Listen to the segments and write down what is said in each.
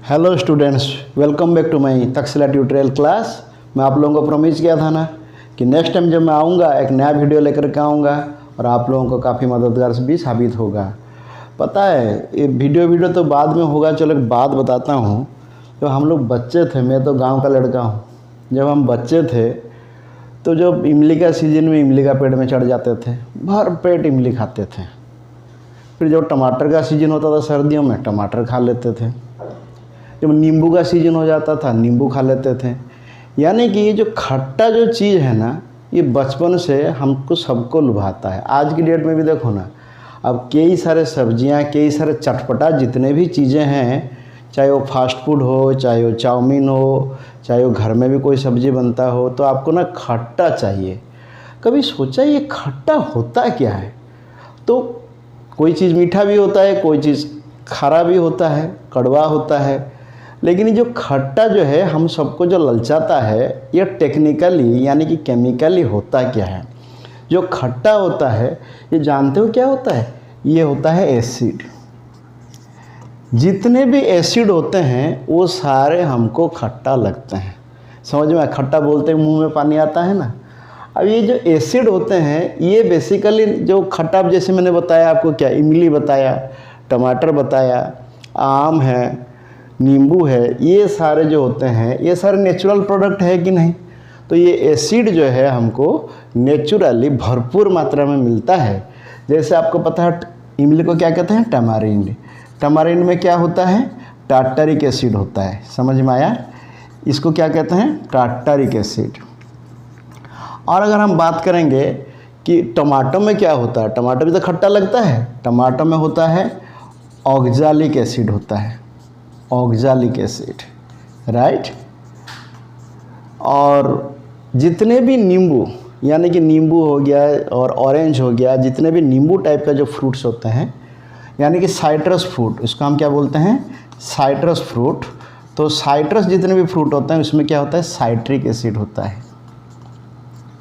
Hello students, welcome back to my Takshashila tutorial class. मैं आप लोगों को प्रॉमिस किया था ना कि नेक्स्ट टाइम जब मैं आऊँगा एक नया वीडियो लेकर के आऊँगा और आप लोगों को काफ़ी मददगार भी साबित होगा। पता है ये वीडियो तो बाद में होगा। चलो एक बात बताता हूँ। जब हम लोग बच्चे थे, मैं तो गाँव का लड़का हूँ, जब हम बच्चे थे तो जब इमली का सीजन में इमली का पेड़ में चढ़ जाते थे, भर पेट इमली खाते थे। फिर जब टमाटर का सीजन होता था सर्दियों में, टमाटर खा लेते थे। जब नींबू का सीजन हो जाता था, नींबू खा लेते थे। यानी कि ये जो खट्टा जो चीज़ है ना, ये बचपन से हमको सबको लुभाता है। आज की डेट में भी देखो ना, अब कई सारे सब्जियां, कई सारे चटपटा जितने भी चीज़ें हैं, चाहे वो फास्ट फूड हो, चाहे वो चाउमीन हो, चाहे वो घर में भी कोई सब्ज़ी बनता हो, तो आपको ना खट्टा चाहिए। कभी सोचा ये खट्टा होता क्या है? तो कोई चीज़ मीठा भी होता है, कोई चीज़ खारा भी होता है, कड़वा होता है। लेकिन ये जो खट्टा जो है हम सबको जो ललचाता है, ये टेक्निकली यानी कि केमिकली होता क्या है? जो खट्टा होता है ये जानते हो क्या होता है? ये होता है एसिड। जितने भी एसिड होते हैं वो सारे हमको खट्टा लगते हैं। समझ में? खट्टा बोलते हैं मुंह में पानी आता है ना। अब ये जो एसिड होते हैं ये बेसिकली जो खट्टा, जैसे मैंने बताया आपको, क्या इमली बताया, टमाटर बताया, आम है, नींबू है, ये सारे जो होते हैं ये सारे नेचुरल प्रोडक्ट है कि नहीं? तो ये एसिड जो है हमको नेचुरली भरपूर मात्रा में मिलता है। जैसे आपको पता है इमली को क्या कहते हैं? टमारिंड। टमारिंड में क्या होता है? टार्टरिक एसिड होता है। समझ में आया? इसको क्या कहते हैं? Tartaric acid. और अगर हम बात करेंगे कि टमाटो में क्या होता है, टमाटो भी तो खट्टा लगता है। टमाटो में होता है ऑक्ज़ैलिक एसिड होता है, ऑक्ज़ैलिक एसिड, राइट। और जितने भी नींबू, यानी कि नींबू हो गया और ऑरेंज हो गया, जितने भी नींबू टाइप का जो फ्रूट्स होते हैं, यानी कि साइट्रस फ्रूट, इसको हम क्या बोलते हैं? Citrus fruit. तो साइट्रस जितने भी फ्रूट होते हैं उसमें क्या होता है? साइट्रिक एसिड होता है,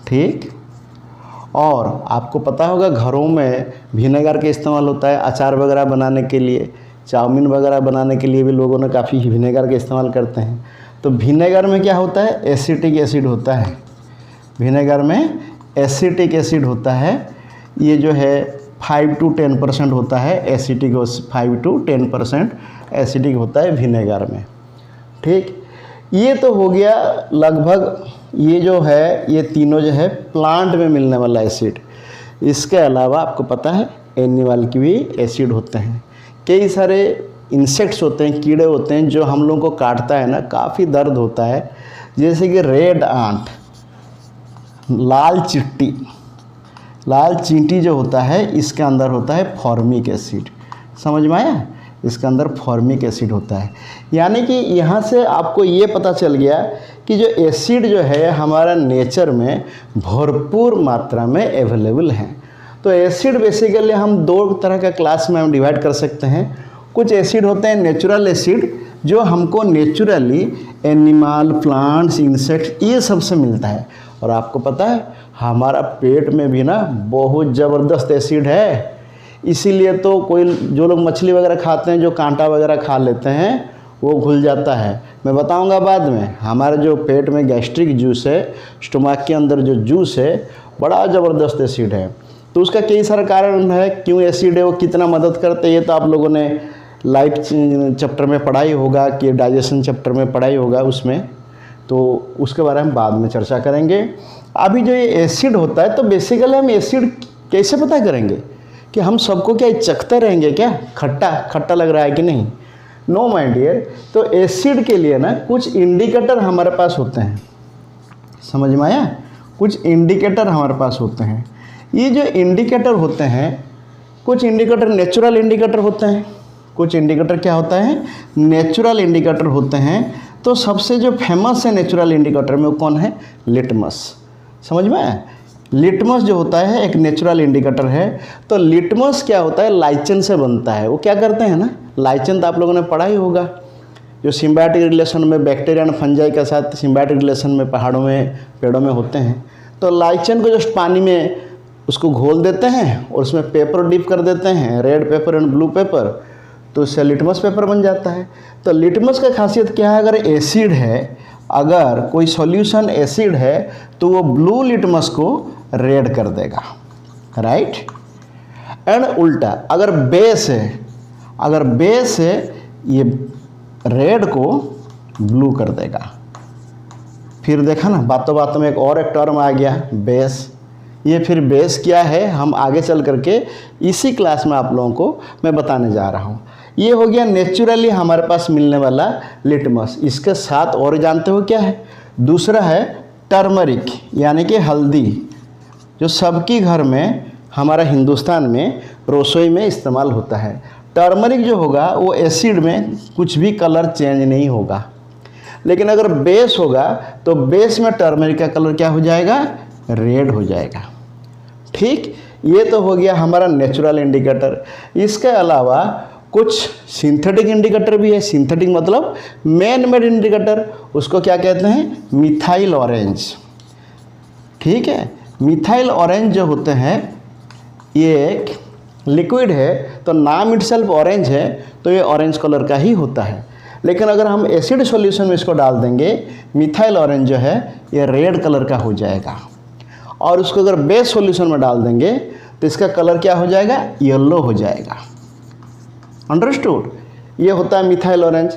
ठीक। और आपको पता होगा घरों में विनेगर का इस्तेमाल होता है अचार वगैरह बनाने के लिए, चाउमीन वगैरह बनाने के लिए भी लोगों ने काफ़ी विनेगर का इस्तेमाल करते हैं। तो विनेगर में क्या होता है? एसिटिक एसिड होता है। विनेगर में एसिटिक एसिड होता है। ये जो है 5 to 10% होता है एसिटिक, 5 to 10% एसिटिक होता है विनेगर में, ठीक। ये तो हो गया लगभग, ये जो है ये तीनों जो है प्लांट में मिलने वाला एसिड। इसके अलावा आपको पता है एनिमल की भी एसिड होते हैं। कई सारे इंसेक्ट्स होते हैं, कीड़े होते हैं जो हम लोगों को काटता है ना, काफ़ी दर्द होता है। जैसे कि रेड आंट, लाल चिट्टी, लाल चींटी जो होता है इसके अंदर होता है फॉर्मिक एसिड। समझ में आया? इसके अंदर फॉर्मिक एसिड होता है। यानी कि यहाँ से आपको ये पता चल गया कि जो एसिड जो है हमारा नेचर में भरपूर मात्रा में अवेलेबल है। तो एसिड बेसिकली हम दो तरह का क्लास में हम डिवाइड कर सकते हैं। कुछ एसिड होते हैं नेचुरल एसिड, जो हमको नेचुरली एनिमल, प्लांट्स, इंसेक्ट्स ये सब से मिलता है। और आपको पता है हमारा पेट में भी ना बहुत ज़बरदस्त एसिड है। इसीलिए तो कोई जो लोग मछली वगैरह खाते हैं, जो कांटा वगैरह खा लेते हैं, वो घुल जाता है। मैं बताऊंगा बाद में। हमारे जो पेट में गैस्ट्रिक जूस है, स्टोमक के अंदर जो जूस है, बड़ा ज़बरदस्त एसिड है। तो उसका कई सारे कारण है क्यों एसिड है, वो कितना मदद करते हैं, ये तो आप लोगों ने लाइफ चैप्टर में पढ़ाई होगा, कि डाइजेशन चैप्टर में पढ़ाई होगा उसमें, तो उसके बारे में बाद में चर्चा करेंगे। अभी जो ये एसिड होता है, तो बेसिकली हम एसिड कैसे पता करेंगे कि हम सबको क्या चखते रहेंगे क्या खट्टा खट्टा लग रहा है कि नहीं? No my dear. तो एसिड के लिए ना कुछ इंडिकेटर हमारे पास होते हैं। समझ में आया? कुछ इंडिकेटर हमारे पास होते हैं। ये जो इंडिकेटर होते हैं, कुछ इंडिकेटर नेचुरल इंडिकेटर होते हैं, कुछ इंडिकेटर क्या होता है? नेचुरल इंडिकेटर होते हैं। तो सबसे जो फेमस है नेचुरल इंडिकेटर में वो कौन है? लिटमस। समझ में आया? लिटमस जो होता है एक नेचुरल इंडिकेटर है। तो लिटमस क्या होता है? लाइचन से बनता है। वो क्या करते हैं ना, लाइचन तो आप लोगों ने पढ़ा ही होगा, जो सिम्बायोटिक रिलेशन में बैक्टीरिया एंड फंजाई के साथ सिम्बायोटिक रिलेशन में पहाड़ों में, पेड़ों में होते हैं। तो लाइचन को जस्ट पानी में उसको घोल देते हैं और उसमें पेपर डिप कर देते हैं, red pepper and blue paper. तो उससे लिटमस पेपर बन जाता है। तो लिटमस का खासियत क्या है, अगर एसिड है, अगर कोई सॉल्यूशन एसिड है तो वो ब्लू लिटमस को रेड कर देगा, राइट। एंड उल्टा अगर बेस है, अगर बेस है ये रेड को ब्लू कर देगा। फिर देखा ना, बातों बातों में एक टर्म आ गया बेस। ये फिर बेस क्या है हम आगे चल करके इसी क्लास में आप लोगों को मैं बताने जा रहा हूँ। ये हो गया नेचुरली हमारे पास मिलने वाला लिटमस। इसके साथ और जानते हो क्या है, दूसरा है टर्मरिक यानी कि हल्दी, जो सबकी घर में हमारा हिंदुस्तान में रसोई में इस्तेमाल होता है। टर्मरिक जो होगा वो एसिड में कुछ भी कलर चेंज नहीं होगा, लेकिन अगर बेस होगा तो बेस में टर्मरिक का कलर क्या हो जाएगा, रेड हो जाएगा। ठीक, ये तो हो गया हमारा नेचुरल इंडिकेटर। इसके अलावा कुछ सिंथेटिक इंडिकेटर भी है। सिंथेटिक मतलब मैन मेड इंडिकेटर, उसको क्या कहते हैं, मिथाइल ऑरेंज। ठीक है, मिथाइल ऑरेंज जो होते हैं ये एक लिक्विड है, तो नाम इटसेल्फ ऑरेंज है तो ये ऑरेंज कलर का ही होता है। लेकिन अगर हम एसिड सॉल्यूशन में इसको डाल देंगे, मिथाइल ऑरेंज जो है ये रेड कलर का हो जाएगा। और उसको अगर बेस सॉल्यूशन में डाल देंगे तो इसका कलर क्या हो जाएगा, येलो हो जाएगा। अंडरस्टूड, ये होता है मिथाइल ऑरेंज।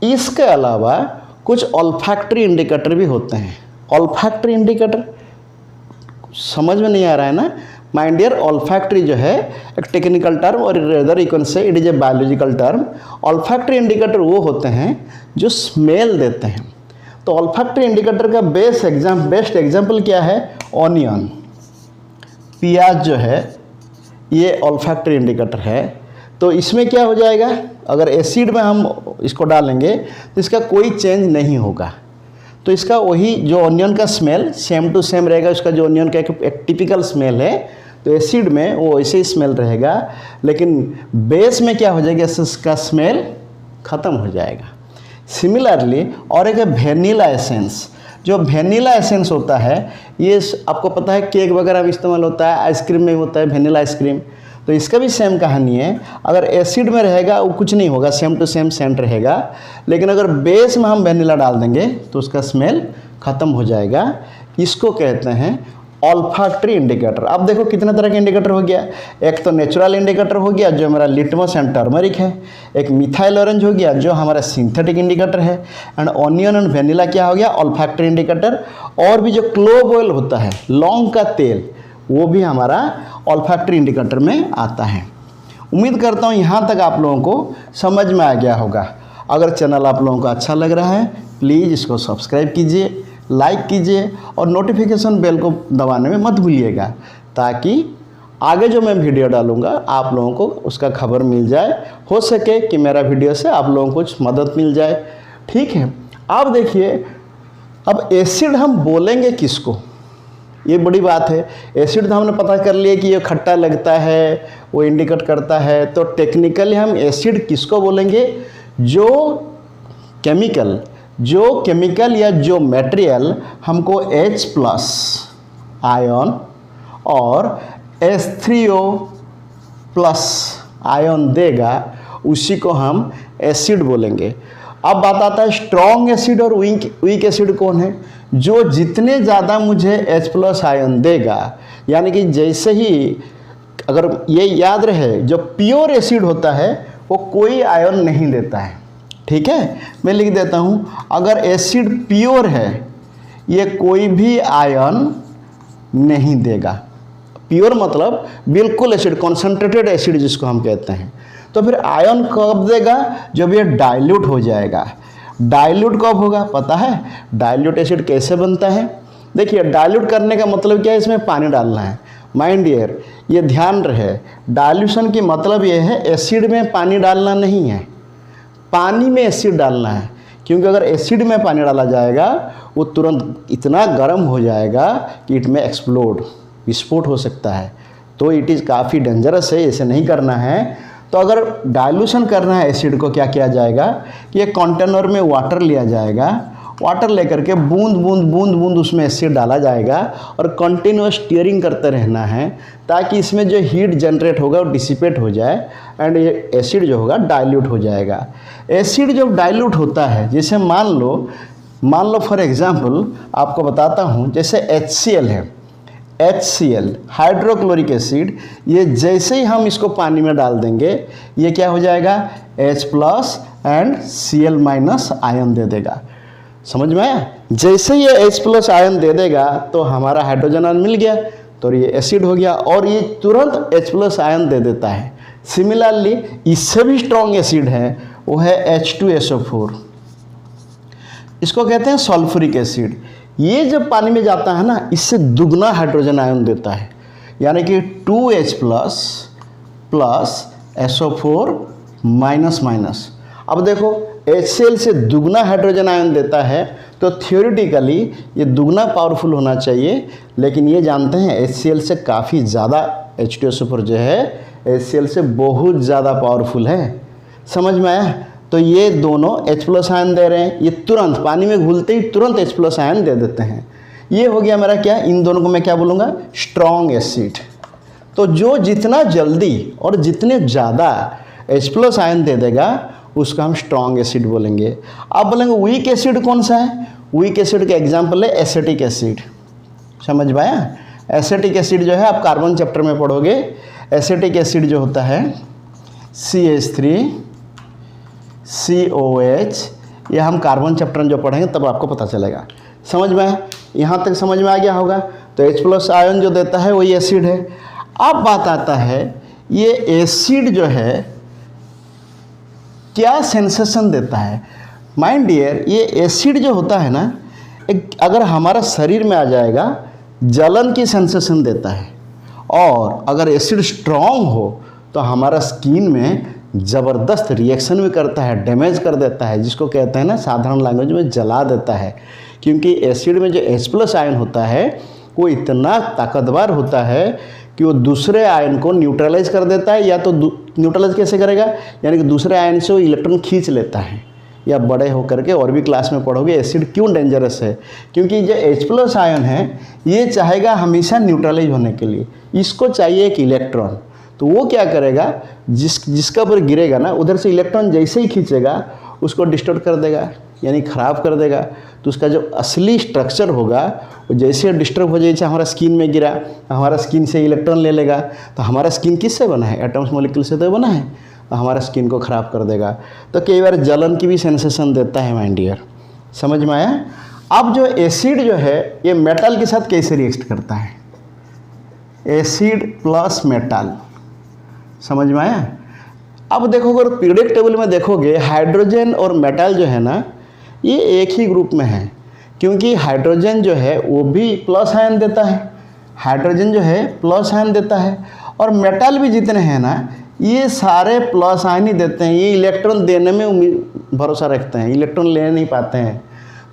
इसके अलावा कुछ ऑल्फैक्टरी इंडिकेटर भी होते हैं। ऑल्फैक्टरी इंडिकेटर समझ में नहीं आ रहा है ना माय डियर। ऑल्फैक्टरी जो है एक टेक्निकल टर्म और rather you can say it is a biological term. Olfactory indicator वो होते हैं जो स्मेल देते हैं। तो ऑल्फैक्टरी इंडिकेटर का बेस्ट एग्जाम्पल क्या है, ऑनियन, प्याज जो है ये ऑल्फैक्टरी इंडिकेटर है। तो इसमें क्या हो जाएगा, अगर एसिड में हम इसको डालेंगे तो इसका कोई चेंज नहीं होगा। तो इसका वही जो ऑनियन का स्मेल सेम टू सेम रहेगा। उसका जो ऑनियन का एक टिपिकल स्मेल है, तो एसिड में वो ऐसे ही स्मेल रहेगा, लेकिन बेस में क्या हो जाएगा, इसका स्मेल ख़त्म हो जाएगा। सिमिलरली और एक वेनिला एसेंस, जो वेनिला एसेंस होता है ये आपको पता है केक वगैरह में इस्तेमाल होता है, आइसक्रीम में होता है वेनिला आइसक्रीम। तो इसका भी सेम कहानी है। अगर एसिड में रहेगा वो कुछ नहीं होगा, सेम टू सेम सेंट रहेगा, लेकिन अगर बेस में हम वेनिला डाल देंगे तो उसका स्मेल ख़त्म हो जाएगा। इसको कहते हैं ऑल्फैक्टरी इंडिकेटर। अब देखो कितने तरह के इंडिकेटर हो गया। एक तो नेचुरल इंडिकेटर हो गया जो हमारा लिटमस एंड टर्मरिक है, एक मिथाइल ऑरेंज हो गया जो हमारा सिंथेटिक इंडिकेटर है, एंड ऑनियन एंड वेनिला क्या हो गया, ऑल्फैक्टरी इंडिकेटर। और भी जो क्लोव ऑयल होता है, लौंग का तेल, वो भी हमारा ऑल्फैक्टरी इंडिकेटर में आता है। उम्मीद करता हूँ यहाँ तक आप लोगों को समझ में आ गया होगा। अगर चैनल आप लोगों को अच्छा लग रहा है प्लीज़ इसको सब्सक्राइब कीजिए, लाइक कीजिए और नोटिफिकेशन बेल को दबाने में मत भूलिएगा, ताकि आगे जो मैं वीडियो डालूंगा आप लोगों को उसका खबर मिल जाए। हो सके कि मेरा वीडियो से आप लोगों को कुछ मदद मिल जाए। ठीक है, अब देखिए, अब एसिड हम बोलेंगे किसको, ये बड़ी बात है। एसिड तो हमने पता कर लिया कि ये खट्टा लगता है, वो इंडिकेट करता है। तो टेक्निकली हम एसिड किसको बोलेंगे, जो केमिकल या जो मटेरियल हमको H+ आयन और H3O+ आयन देगा उसी को हम एसिड बोलेंगे। अब बात आता है स्ट्रॉन्ग एसिड और वीक एसिड कौन है। जो जितने ज़्यादा मुझे H+ आयन देगा, यानी कि जैसे ही, अगर ये याद रहे, जो प्योर एसिड होता है वो कोई आयन नहीं देता है। ठीक है, मैं लिख देता हूँ, अगर एसिड प्योर है ये कोई भी आयन नहीं देगा। प्योर मतलब बिल्कुल एसिड, कॉन्सेंट्रेटेड एसिड जिसको हम कहते हैं। तो फिर आयन कब देगा, जब ये डाइल्यूट हो जाएगा। डाइल्यूट कब होगा पता है, डाइल्यूट एसिड कैसे बनता है। देखिए, डाइल्यूट करने का मतलब क्या है, इसमें पानी डालना है। माइंड डियर, ये ध्यान रहे, डाइल्यूशन की मतलब ये है एसिड में पानी डालना नहीं है, पानी में एसिड डालना है। क्योंकि अगर एसिड में पानी डाला जाएगा वो तुरंत इतना गर्म हो जाएगा कि इट में एक्सप्लोड, विस्फोट हो सकता है। तो इट इज़ काफ़ी डेंजरस है, इसे नहीं करना है। तो अगर डाइल्यूशन करना है एसिड को, क्या किया जाएगा कि एक कंटेनर में वाटर लिया जाएगा वाटर लेकर के बूंद बूंद बूंद बूंद उसमें एसिड डाला जाएगा और कंटिन्यूअस स्टीयरिंग करते रहना है ताकि इसमें जो हीट जनरेट होगा वो डिसिपेट हो जाए एंड ये एसिड जो होगा डाइल्यूट हो जाएगा। एसिड जब डाइल्यूट होता है, जैसे मान लो फॉर एग्जांपल आपको बताता हूँ, जैसे HCl है, HCl हाइड्रोक्लोरिक एसिड, ये जैसे ही हम इसको पानी में डाल देंगे ये क्या हो जाएगा, H+ एंड Cl- आयन दे देगा। समझ में आया? जैसे ये H+ आयन दे देगा तो हमारा हाइड्रोजन आयन मिल गया, तो ये एसिड हो गया और ये तुरंत H+ आयन दे देता है। सिमिलरली इससे भी स्ट्रॉन्ग एसिड है, वो है H2SO4, इसको कहते हैं सल्फ्यूरिक एसिड। ये जब पानी में जाता है ना, इससे दुगना हाइड्रोजन आयन देता है, यानी कि 2H+ प्लस SO4-। अब देखो HCl से दुगना हाइड्रोजन आयन देता है तो थियोरेटिकली ये दुगना पावरफुल होना चाहिए, लेकिन ये जानते हैं HCl से काफ़ी ज़्यादा, H2SO4 जो है HCl से बहुत ज़्यादा पावरफुल है। समझ में आया? तो ये दोनों H+ आयन दे रहे हैं, ये तुरंत पानी में घुलते ही तुरंत H+ आयन दे देते हैं। ये हो गया मेरा क्या, इन दोनों को मैं क्या बोलूँगा, स्ट्रॉन्ग एसिड। तो जो जितना जल्दी और जितने ज़्यादा H+ आयन दे देगा उसका हम स्ट्रॉन्ग एसिड बोलेंगे। आप बोलेंगे वीक एसिड कौन सा है? वीक एसिड का एग्जाम्पल है एसिटिक एसिड। समझ पाया? एसिटिक एसिड जो है आप कार्बन चैप्टर में पढ़ोगे। एसिटिक एसिड जो होता है CH3COH, ये हम कार्बन चैप्टर में जो पढ़ेंगे तब आपको पता चलेगा। समझ में, यहाँ तक समझ में आ गया होगा। तो H+ आयन जो देता है वही एसिड है। अब बात आता है ये एसिड जो है क्या सेंसेशन देता है। माइंड डियर, ये एसिड जो होता है ना, अगर हमारा शरीर में आ जाएगा जलन की सेंसेशन देता है, और अगर एसिड स्ट्रॉन्ग हो तो हमारा स्किन में ज़बरदस्त रिएक्शन भी करता है, डैमेज कर देता है, जिसको कहते हैं ना साधारण लैंग्वेज में जला देता है। क्योंकि एसिड में जो H+ आयन होता है वो इतना ताकतवर होता है कि वो दूसरे आयन को न्यूट्रलाइज कर देता है, या तो न्यूट्रलाइज कैसे करेगा, यानी कि दूसरे आयन से वो इलेक्ट्रॉन खींच लेता है। या बड़े होकर के और भी क्लास में पढ़ोगे एसिड क्यों डेंजरस है, क्योंकि जो H+ आयन है ये चाहेगा हमेशा न्यूट्रलाइज होने के लिए, इसको चाहिए एक इलेक्ट्रॉन। तो वो क्या करेगा, जिसका ऊपर गिरेगा ना उधर से इलेक्ट्रॉन जैसे ही खींचेगा उसको डिस्टर्ब कर देगा, यानी ख़राब कर देगा। तो उसका जो असली स्ट्रक्चर होगा वो जैसे डिस्टर्ब हो जाए, जैसे हमारा स्किन में गिरा, हमारा स्किन से इलेक्ट्रॉन ले लेगा। तो हमारा स्किन किससे बना है, एटम्स मॉलिक्यूल से तो बना है, तो हमारा स्किन को ख़राब कर देगा। तो कई बार जलन की भी सेंसेशन देता है माय डियर। समझ में आया? अब जो एसिड जो है ये मेटल के साथ कैसे रिएक्ट करता है, एसिड प्लस मेटल। समझ में आया? अब देखो, अगर पीरियोडिक टेबल में देखोगे हाइड्रोजन और मेटल जो है ना ये एक ही ग्रुप में है, क्योंकि हाइड्रोजन जो है वो भी प्लस आयन देता है, हाइड्रोजन जो है प्लस आयन देता है, और मेटल भी जितने हैं ना ये सारे प्लस आयन ही देते हैं। ये इलेक्ट्रॉन देने में भरोसा रखते हैं, इलेक्ट्रॉन ले नहीं पाते हैं।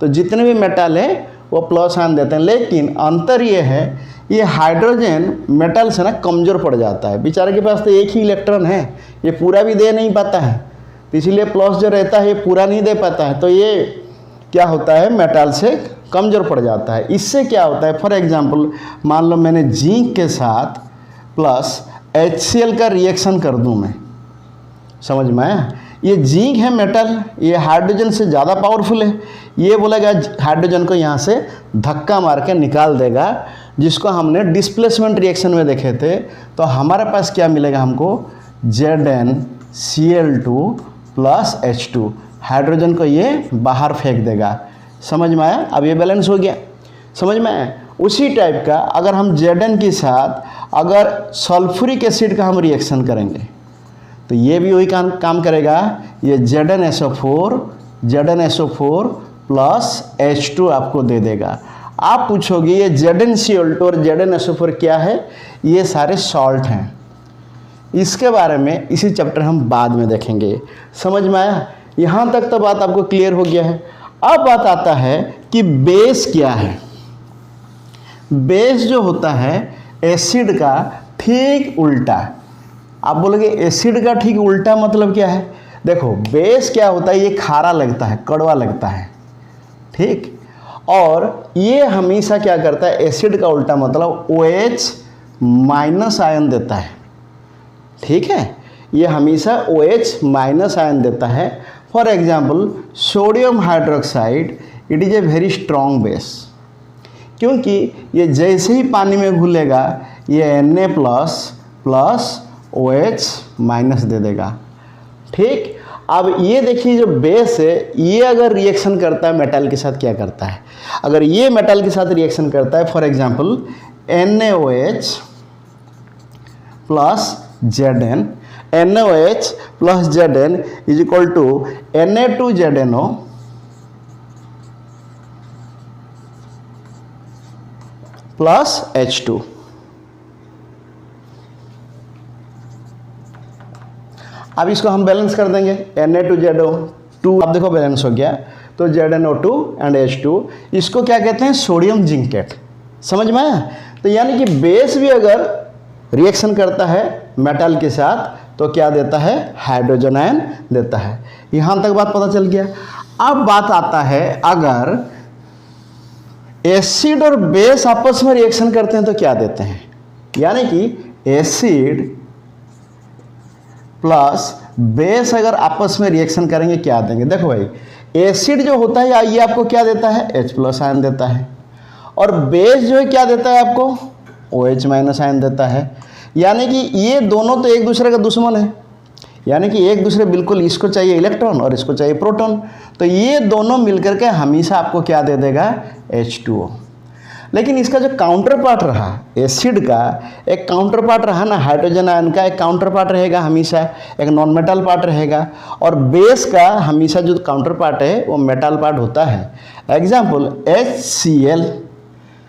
तो जितने भी मेटल है वो प्लस आयन देते हैं, लेकिन अंतर ये है ये हाइड्रोजन मेटल से ना कमज़ोर पड़ जाता है। बेचारे के पास तो एक ही इलेक्ट्रॉन है, ये पूरा भी दे नहीं पाता है, तो इसीलिए प्लस जो रहता है ये पूरा नहीं दे पाता है। तो ये क्या होता है, मेटल से कमज़ोर पड़ जाता है। इससे क्या होता है, फॉर एग्जांपल मान लो मैंने जिंक के साथ प्लस HCl का रिएक्शन कर दूं मैं। समझ में आया? ये जिंक है मेटल, ये हाइड्रोजन से ज़्यादा पावरफुल है, ये बोलेगा हाइड्रोजन को यहाँ से धक्का मार के निकाल देगा, जिसको हमने डिस्प्लेसमेंट रिएक्शन में देखे थे। तो हमारे पास क्या मिलेगा हमको, ZnCl2 प्लस H2, हाइड्रोजन को ये बाहर फेंक देगा। समझ में आया? अब ये बैलेंस हो गया। समझ में आया? उसी टाइप का अगर हम Zn के साथ अगर सल्फ्यूरिक एसिड का हम रिएक्शन करेंगे तो ये भी वही काम करेगा। ये ZnSO4 प्लस H2 आपको दे देगा। आप पूछोगे ये ZnCl2 और ZnSO4 क्या है, ये सारे सॉल्ट हैं। इसके बारे में इसी चैप्टर हम बाद में देखेंगे। समझ में आया? यहाँ तक तो बात आपको क्लियर हो गया है। अब बात आता है कि बेस क्या है। बेस जो होता है एसिड का ठीक उल्टा। आप बोलोगे एसिड का ठीक उल्टा मतलब क्या है? देखो बेस क्या होता है, ये खारा लगता है, कड़वा लगता है, ठीक। और ये हमेशा क्या करता है, एसिड का उल्टा मतलब OH माइनस आयन देता है, ठीक है। ये हमेशा OH माइनस आयन देता है। For example sodium hydroxide, it is a very strong base, क्योंकि ये जैसे ही पानी में घुलेगा ये Na प्लस OH माइनस दे देगा, ठीक। अब ये देखिए जो बेस है ये अगर रिएक्शन करता है मेटल के साथ, क्या करता है, अगर ये मेटल के साथ रिएक्शन करता है, for example NaOH plus Zn, NaOH plus Zn is equal to Na2ZnO plus H2। अब इसको हम बैलेंस कर देंगे, Na2ZO2 अब देखो बैलेंस हो गया, तो ZnO2 एंड H2, इसको क्या कहते हैं, सोडियम जिंकेट, समझ में आया। तो यानी कि बेस भी अगर रिएक्शन करता है मेटल के साथ तो क्या देता है, हाइड्रोजन आयन देता है। यहाँ तक बात पता चल गया। अब बात आता है अगर एसिड और बेस आपस में रिएक्शन करते हैं तो क्या देते हैं, यानी कि एसिड प्लस बेस अगर आपस में रिएक्शन करेंगे क्या देंगे। देखो भाई, एसिड जो होता है ये आपको क्या देता है, H प्लस आयन देता है, और बेस जो है क्या देता है आपको, OH माइनस आयन देता है। यानी कि ये दोनों तो एक दूसरे का दुश्मन है, यानी कि एक दूसरे बिल्कुल, इसको चाहिए इलेक्ट्रॉन और इसको चाहिए प्रोटॉन, तो ये दोनों मिलकर के हमेशा आपको क्या दे देगा, H2O। लेकिन इसका जो काउंटर पार्ट रहा, एसिड का एक काउंटर पार्ट रहा ना, हाइड्रोजन आयन का एक काउंटर पार्ट रहेगा हमेशा, एक नॉन मेटल पार्ट रहेगा, और बेस का हमेशा जो काउंटर पार्ट है वो मेटल पार्ट होता है। एग्जाम्पल HCl,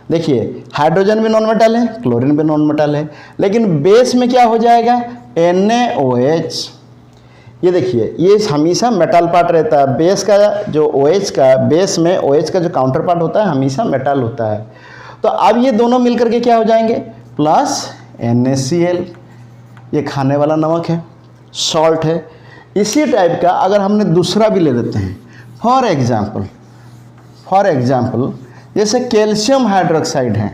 देखिए हाइड्रोजन भी नॉन मेटल है, क्लोरीन भी नॉन मेटल है, लेकिन बेस में क्या हो जाएगा, NaOH। ये देखिए ये हमेशा मेटल पार्ट रहता है, बेस का जो OH का, बेस में OH का जो काउंटर पार्ट होता है हमेशा मेटल होता है। तो अब ये दोनों मिलकर के क्या हो जाएंगे, प्लस NaCl, ये खाने वाला नमक है, सॉल्ट है। इसी टाइप का अगर हमने दूसरा भी ले लेते हैं, फॉर एग्जाम्पल जैसे कैल्शियम हाइड्रोक्साइड है,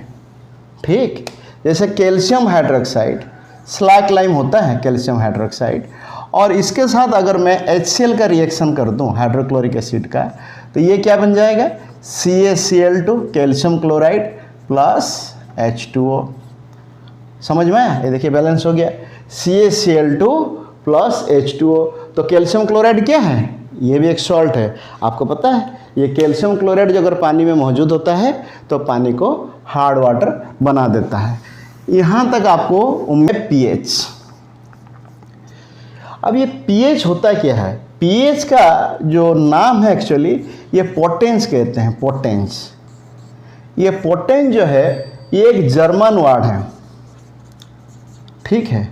ठीक, जैसे कैल्शियम हाइड्रोक्साइड स्लैक लाइम होता है कैल्शियम हाइड्रोक्साइड, और इसके साथ अगर मैं HCl का रिएक्शन कर दूं हाइड्रोक्लोरिक एसिड का, तो ये क्या बन जाएगा, CaCl2 calcium chloride plus H2O। समझ में आया, ये देखिए बैलेंस हो गया, CaCl2 प्लस H2O। तो कैल्शियम क्लोराइड क्या है, ये भी एक सॉल्ट है, आपको पता है। ये कैल्शियम क्लोराइड जो अगर पानी में मौजूद होता है तो पानी को हार्ड वाटर बना देता है। यहाँ तक आपको उम्मीद pH। अब ये pH होता क्या है, pH का जो नाम है एक्चुअली ये पोटेंस कहते हैं, पोटेंस। ये पोटेंस जो है ये एक जर्मन वर्ड है, ठीक है,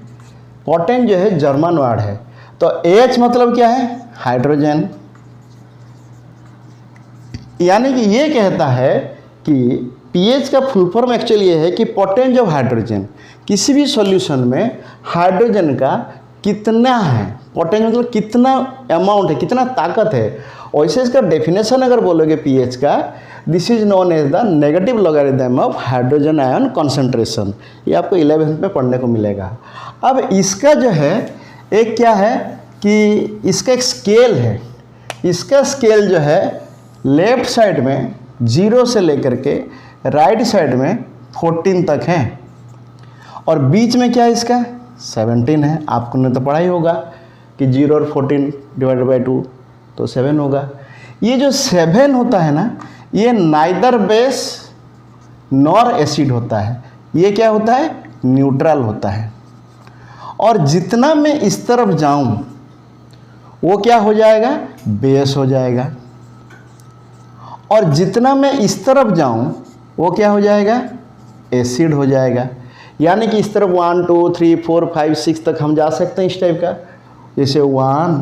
पोटेंस जो है जर्मन वर्ड है। तो H मतलब क्या है, हाइड्रोजन, यानी कि ये कहता है कि pH का फुल फॉर्म एक्चुअली ये है कि पोटेंस ऑफ हाइड्रोजन, किसी भी सॉल्यूशन में हाइड्रोजन का कितना है, पोटेंस मतलब कितना अमाउंट है, कितना ताकत है। वैसे इसका डेफिनेशन अगर बोलोगे pH का, this is known as the negative logarithm of hydrogen ion concentration. ये आपको 11th में पढ़ने को मिलेगा। अब इसका जो है एक क्या है कि इसका एक स्केल है, इसका स्केल जो है लेफ्ट साइड में 0 से लेकर के राइट साइड में 14 तक है, और बीच में क्या है इसका 17 है। आपको ने तो पढ़ा ही होगा कि 0 और 14 डिवाइडेड बाई 2 तो 7 होगा। ये जो 7 होता है ना, ये नाइदर बेस नॉर एसिड होता है, ये क्या होता है, न्यूट्रल होता है। और जितना मैं इस तरफ जाऊं वो क्या हो जाएगा, बेस हो जाएगा, और जितना मैं इस तरफ जाऊं वो क्या हो जाएगा, एसिड हो जाएगा। यानी कि इस तरफ 1 2 3 4 5 6 तक हम जा सकते हैं इस टाइप का, जैसे 1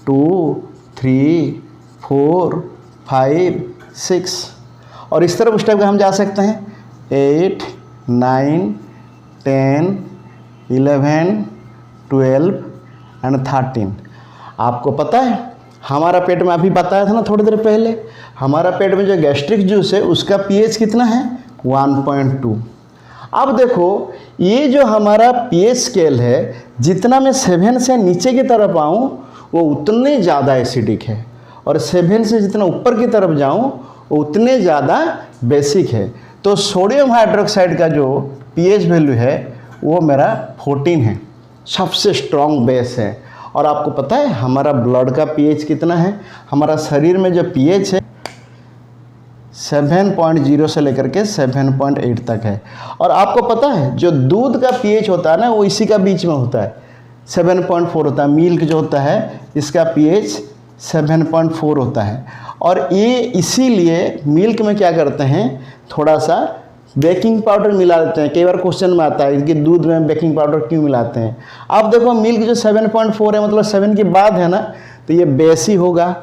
2 3 4 5 6, और इस तरफ उस टाइप का हम जा सकते हैं 8 9 10 11 12 एंड 13। आपको पता है हमारा पेट में अभी बताया था ना थोड़ी देर पहले, हमारा पेट में जो गैस्ट्रिक जूस है उसका पीएच कितना है 1.2। अब देखो ये जो हमारा पीएच स्केल है, जितना मैं 7 से नीचे की तरफ आऊँ वो उतने ज़्यादा एसिडिक है, और 7 से जितना ऊपर की तरफ जाऊँ वो उतने ज़्यादा बेसिक है। तो सोडियम हाइड्रोक्साइड का जो पीएच वैल्यू है वो मेरा 14 है, सबसे स्ट्रॉन्ग बेस है। और आपको पता है हमारा ब्लड का पीएच कितना है, हमारा शरीर में जो पीएच है 7.0 से लेकर के 7.8 तक है। और आपको पता है जो दूध का पीएच होता है ना वो इसी का बीच में होता है, 7.4 होता है। मिल्क जो होता है इसका पीएच 7.4 होता है। और ये इसीलिए मिल्क में क्या करते हैं, थोड़ा सा बेकिंग पाउडर मिला देते हैं। कई बार क्वेश्चन में आता है कि दूध में बेकिंग पाउडर क्यों मिलाते हैं। अब देखो मिल्क जो 7.4 है, मतलब 7 के बाद है ना, तो ये बेस ही होगा।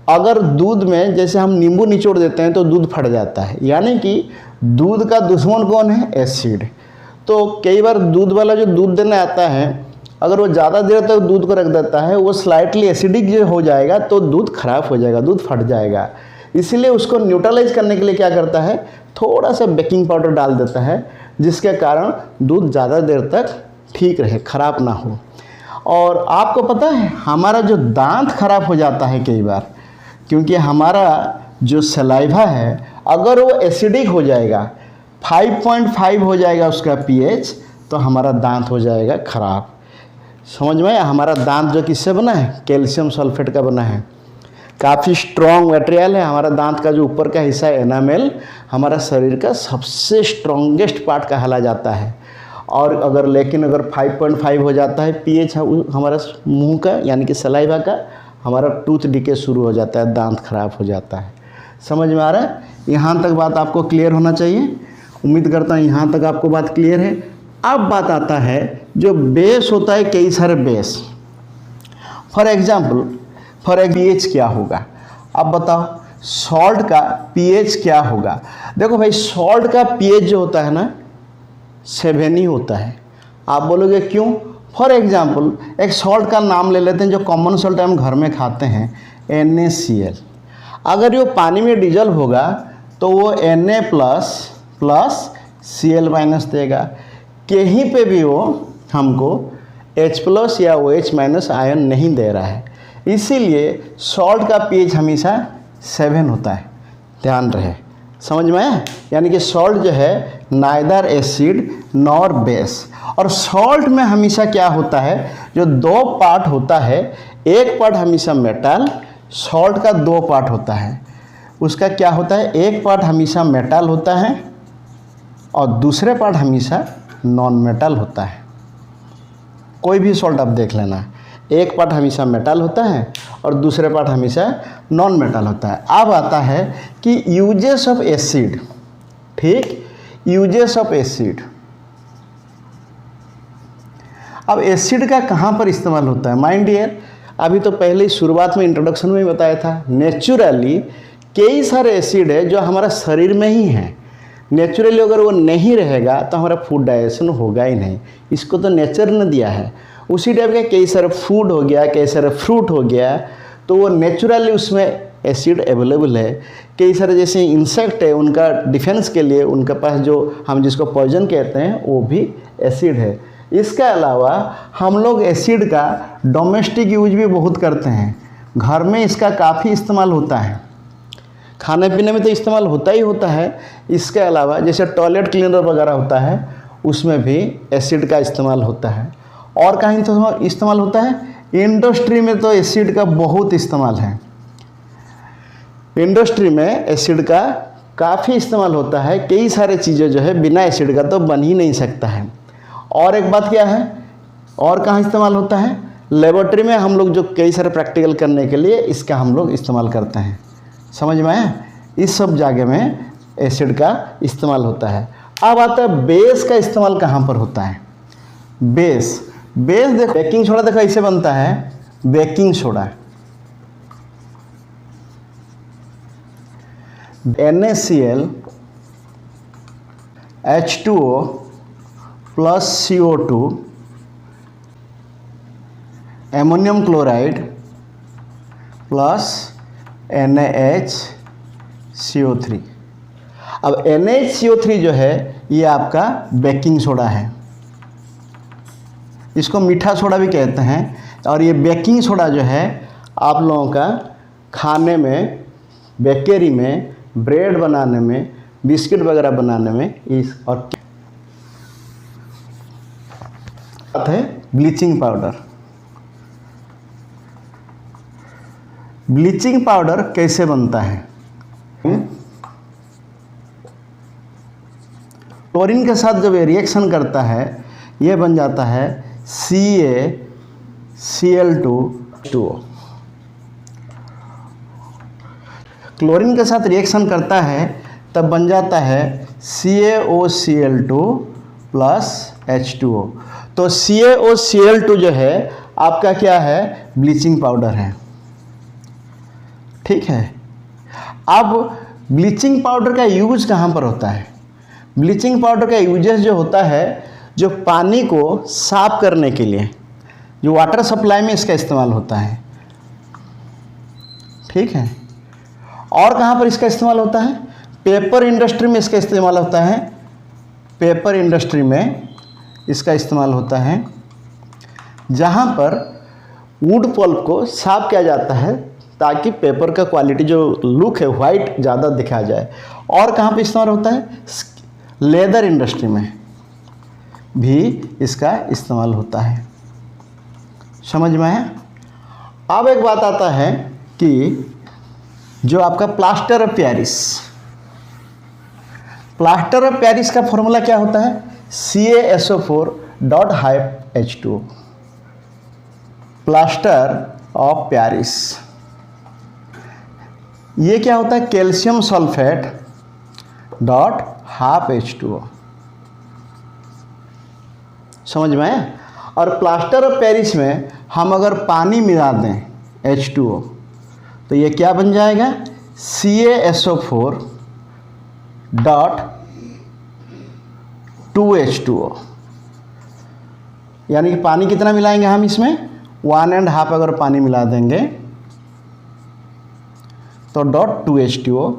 अगर दूध में जैसे हम नींबू निचोड़ देते हैं तो दूध फट जाता है, यानी कि दूध का दुश्मन कौन है, एसिड। तो कई बार दूध वाला जो दूध देने आता है, अगर वो ज़्यादा देर तक दूध को रख देता है, वो स्लाइटली एसिडिक जो हो जाएगा तो दूध खराब हो जाएगा, दूध फट जाएगा। इसीलिए उसको न्यूट्रलाइज करने के लिए क्या करता है, थोड़ा सा बेकिंग पाउडर डाल देता है, जिसके कारण दूध ज़्यादा देर तक ठीक रहे, खराब ना हो। और आपको पता है हमारा जो दांत खराब हो जाता है कई बार, क्योंकि हमारा जो सलाइवा है अगर वो एसिडिक हो जाएगा, 5.5 हो जाएगा उसका पीएच, तो हमारा दांत हो जाएगा खराब। समझ में आया? हमारा दांत जो किससे बना है, कैल्शियम सल्फेट का बना है, काफ़ी स्ट्रॉन्ग मटेरियल है। हमारा दांत का जो ऊपर का हिस्सा है एनामेल, हमारा शरीर का सबसे स्ट्रॉन्गेस्ट पार्ट कहला जाता है। और अगर 5.5 हो जाता है पीएच हमारा मुंह का, यानी कि सलाइवा का, हमारा टूथ डिके शुरू हो जाता है, दांत खराब हो जाता है। समझ में आ रहा है? यहाँ तक बात आपको क्लियर होना चाहिए। उम्मीद करता हूँ यहाँ तक आपको बात क्लियर है। अब बात आता है जो बेस होता है, कई सारे बेस। फॉर एग्जाम्पल पीएच क्या होगा, अब बताओ सॉल्ट का पीएच क्या होगा। देखो भाई सॉल्ट का पीएच जो होता है ना 7 ही होता है। आप बोलोगे क्यों? फॉर एग्जाम्पल एक सॉल्ट का नाम ले लेते हैं जो कॉमन सॉल्ट हम घर में खाते हैं, NaCl। अगर ये पानी में डिजल होगा तो वो Na++Cl- देगा। कहीं पे भी वो हमको H+ या OH- आयन नहीं दे रहा है, इसीलिए सॉल्ट का पीएच हमेशा 7 होता है, ध्यान रहे। समझ में आया? यानी कि सॉल्ट जो है नाइदर एसिड नॉर बेस। और सॉल्ट में हमेशा क्या होता है, जो 2 पार्ट होता है, एक पार्ट हमेशा मेटल, सॉल्ट का 2 पार्ट होता है। उसका क्या होता है, एक पार्ट हमेशा मेटल होता है और दूसरे पार्ट हमेशा नॉन मेटल होता है। कोई भी सॉल्ट आप देख लेना, एक पार्ट हमेशा मेटल होता है और दूसरे पार्ट हमेशा नॉन मेटल होता है। अब आता है कि यूजेस ऑफ एसिड, ठीक, यूजेस ऑफ एसिड। अब एसिड का कहाँ पर इस्तेमाल होता है? माइंड डियर, अभी तो पहले ही शुरुआत में इंट्रोडक्शन में ही बताया था, नेचुरली कई सारे एसिड है जो हमारा शरीर में ही है। नेचुरली अगर वो नहीं रहेगा तो हमारा फूड डाइजेशन होगा ही नहीं, इसको तो नेचर ने दिया है। उसी टाइप का कई सारे फूड हो गया, कई सारे फ्रूट हो गया, तो वो नेचुरली उसमें एसिड अवेलेबल है। कई सारे जैसे इंसेक्ट है, उनका डिफेंस के लिए उनके पास जो हम जिसको पॉइजन कहते हैं वो भी एसिड है। इसके अलावा हम लोग एसिड का डोमेस्टिक यूज भी बहुत करते हैं, घर में इसका काफ़ी इस्तेमाल होता है, खाने पीने में तो इस्तेमाल होता ही होता है। इसके अलावा जैसे टॉयलेट क्लीनर वगैरह होता है उसमें भी एसिड का इस्तेमाल होता है। और कहीं तो इस्तेमाल होता है, इंडस्ट्री में तो एसिड का बहुत इस्तेमाल है। इंडस्ट्री में एसिड का काफ़ी इस्तेमाल होता है। कई सारे चीज़ें जो है बिना एसिड का तो बन ही नहीं सकता है। और एक बात क्या है, और कहाँ इस्तेमाल होता है, लेबोरेटरी में हम लोग जो कई सारे प्रैक्टिकल करने के लिए इसका हम लोग इस्तेमाल करते हैं। समझ में आया? इस सब जगह में एसिड का इस्तेमाल होता है। अब आता है बेस का इस्तेमाल कहाँ पर होता है। बेस देखो, बेकिंग सोडा देखो ऐसे बनता है, baking soda NaCl H2O + CO2 ammonium chloride plus NaHCO3। अब NaHCO3 जो है ये आपका बेकिंग सोडा है, इसको मीठा सोडा भी कहते हैं। और ये बेकिंग सोडा जो है आप लोगों का खाने में, बेकरी में, ब्रेड बनाने में, बिस्किट वगैरह बनाने में इस और बात है ब्लीचिंग पाउडर। ब्लीचिंग पाउडर कैसे बनता है? क्लोरीन के साथ जब ये रिएक्शन करता है ये बन जाता है CaCl2H2O। क्लोरीन के साथ रिएक्शन करता है तब बन जाता है CaOCl2 प्लस H2O। तो CaOCl2 जो है आपका क्या है? ब्लीचिंग पाउडर है। ठीक है। अब ब्लीचिंग पाउडर का यूज कहाँ पर होता है? ब्लीचिंग पाउडर का यूजेस जो होता है, जो पानी को साफ करने के लिए, जो वाटर सप्लाई में इसका इस्तेमाल होता है। ठीक है। और कहाँ पर इसका इस्तेमाल होता है? पेपर इंडस्ट्री में इसका इस्तेमाल होता है। पेपर इंडस्ट्री में इसका इस्तेमाल होता है, जहाँ पर वुड पल्प को साफ किया जाता है ताकि पेपर का क्वालिटी जो लुक है वाइट ज़्यादा दिखा जाए। और कहाँ पे इस्तेमाल होता है? लेदर इंडस्ट्री में भी इसका इस्तेमाल होता है। समझ में आया? अब एक बात आता है कि जो आपका plaster of Paris, plaster of Paris का फॉर्मूला क्या होता है? CaSO4.H2O। प्लास्टर ऑफ पेरिस ये क्या होता है? Calcium sulphate dot half H2O। समझ में आया? और प्लास्टर ऑफ पेरिस में हम अगर पानी मिला दें H2O तो ये क्या बन जाएगा? CaSO4.2H2O। यानी कि पानी कितना मिलाएंगे हम इसमें? 1.5 अगर पानी मिला देंगे तो .2H2O।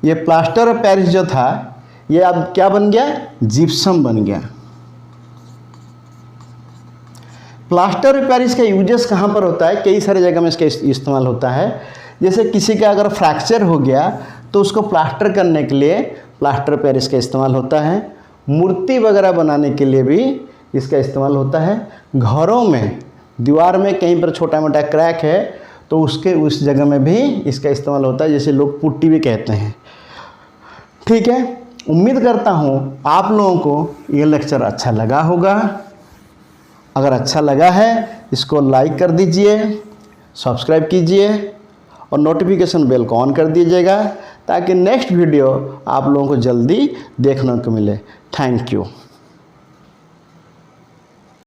ये प्लास्टर ऑफ पेरिस जो था ये अब क्या बन गया? जिप्सम बन गया। प्लास्टर ऑफ पेरिस का यूजेस कहाँ पर होता है? कई सारे जगह में इसका इस्तेमाल होता है। जैसे किसी का अगर फ्रैक्चर हो गया तो उसको प्लास्टर करने के लिए प्लास्टर ऑफ पेरिस का इस्तेमाल होता है। मूर्ति वगैरह बनाने के लिए भी इसका इस्तेमाल होता है। घरों में दीवार में कहीं पर छोटा मोटा क्रैक है तो उसके उस जगह में भी इसका इस्तेमाल होता है, जैसे लोग पुट्टी भी कहते हैं। ठीक है। उम्मीद करता हूँ आप लोगों को ये लेक्चर अच्छा लगा होगा। अगर अच्छा लगा है इसको लाइक कर दीजिए, सब्सक्राइब कीजिए और नोटिफिकेशन बेल को ऑन कर दीजिएगा ताकि नेक्स्ट वीडियो आप लोगों को जल्दी देखने को मिले। Thank you.